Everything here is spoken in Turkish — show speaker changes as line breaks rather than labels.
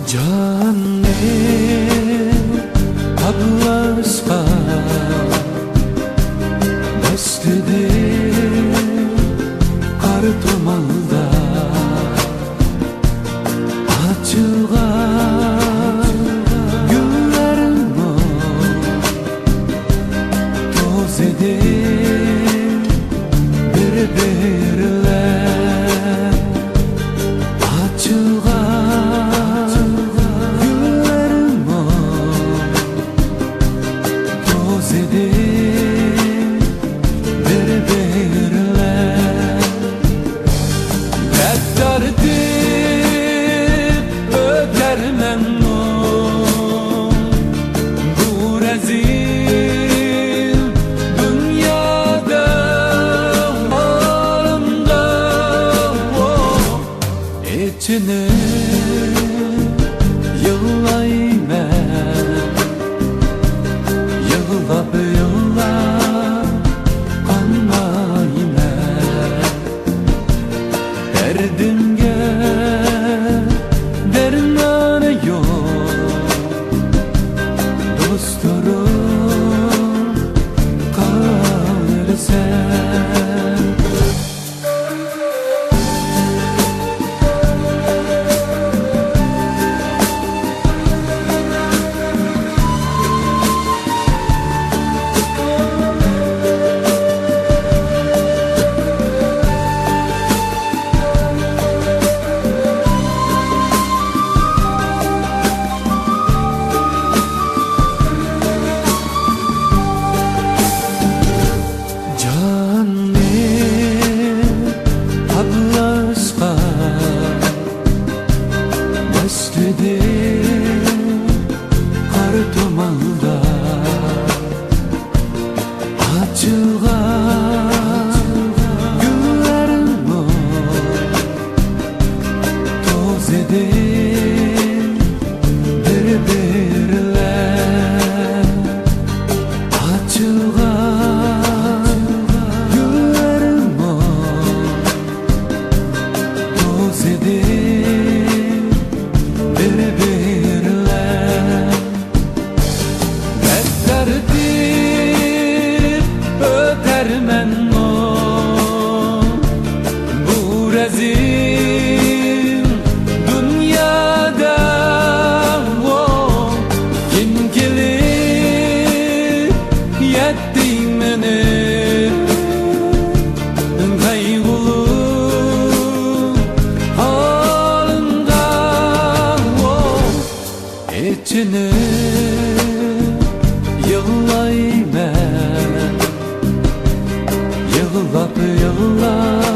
Canne ablasqa bastidi qar tomalda açılgan güllerin toz edip bir-birler açılgan güllerin toz edip bir-birler Gaddar edip öter memnun bu rezil dünyada halımda içine yıllaymen yıllap yıllap anlaymen derdimge dermanı yok dosturum kalır sen bastidi qar tomalda açılgan güllerin toz edip bir-birler açılgan güllerin toz edip bir-birler Gaddar edip öter memnun bu rezil dünyada kim kelip yetti meni kaygılı halımda içine yıllaymen yıllap yıllap